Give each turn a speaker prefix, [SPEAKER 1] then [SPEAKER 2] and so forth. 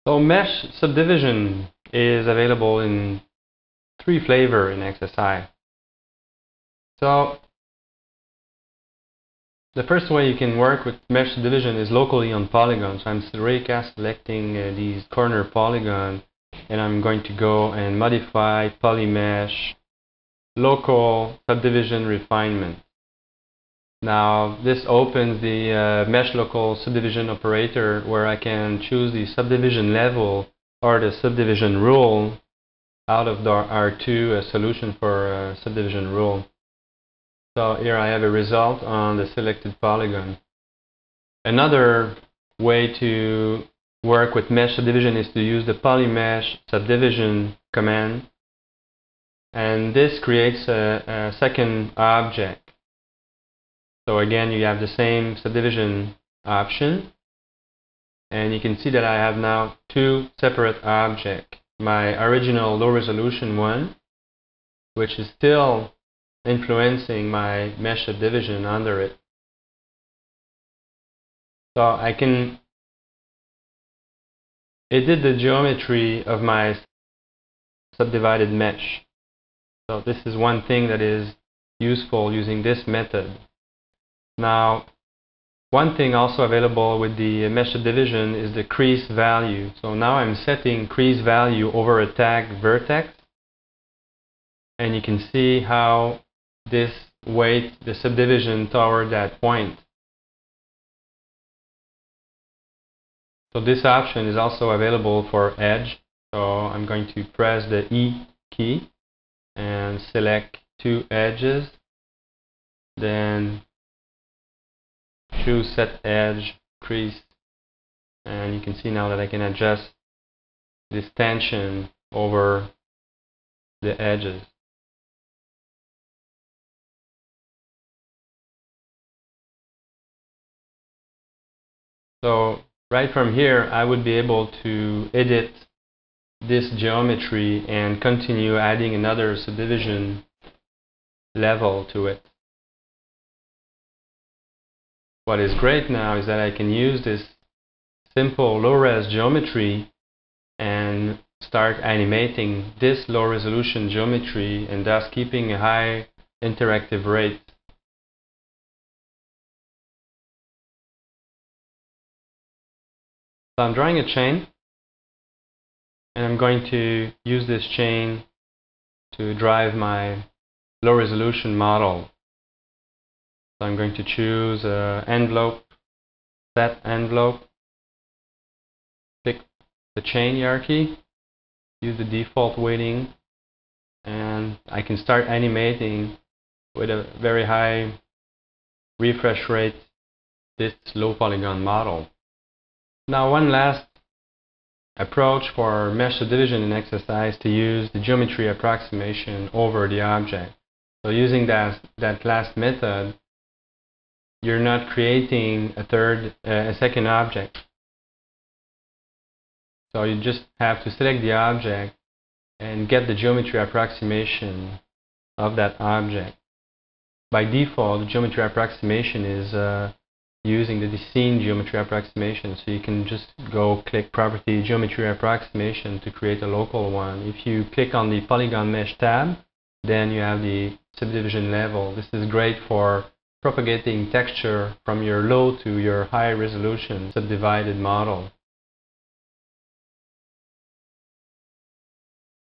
[SPEAKER 1] So mesh subdivision is available in 3 flavors in XSI. So the first way you can work with mesh subdivision is locally on polygon. So I'm recast selecting these corner polygon, and I'm going to go and modify polymesh local subdivision refinement. Now this opens the mesh local subdivision operator, where I can choose the subdivision level or the subdivision rule out of the R2 solution for subdivision rule. So here I have a result on the selected polygon. Another way to work with mesh subdivision is to use the polymesh subdivision command, and this creates a second object. So again, you have the same subdivision option, and you can see that I have now 2 separate objects. My original low resolution one, which is still influencing my mesh subdivision under it. So I can edit the geometry of my subdivided mesh. So this is one thing that is useful using this method. Now, one thing also available with the mesh subdivision is the crease value. So now I'm setting crease value over a tag vertex, and you can see how this weights the subdivision toward that point. So this option is also available for edge. So I'm going to press the E key and select 2 edges, then choose set edge crease, and you can see now that I can adjust this tension over the edges. So right from here I would be able to edit this geometry and continue adding another subdivision level to it. What is great now is that I can use this simple low-res geometry and start animating this low-resolution geometry, and thus keeping a high interactive rate. So I'm drawing a chain, and I'm going to use this chain to drive my low-resolution model. So I'm going to choose envelope, set envelope, pick the chain hierarchy, use the default weighting, and I can start animating with a very high refresh rate this low polygon model. Now, one last approach for mesh subdivision in XSI is to use the geometry approximation over the object. So using that last method, you're not creating a second object. So you just have to select the object and get the geometry approximation of that object. By default, the geometry approximation is using the scene geometry approximation. So you can just go click property geometry approximation to create a local one. If you click on the polygon mesh tab, then you have the subdivision level. This is great for propagating texture from your low to your high resolution subdivided model.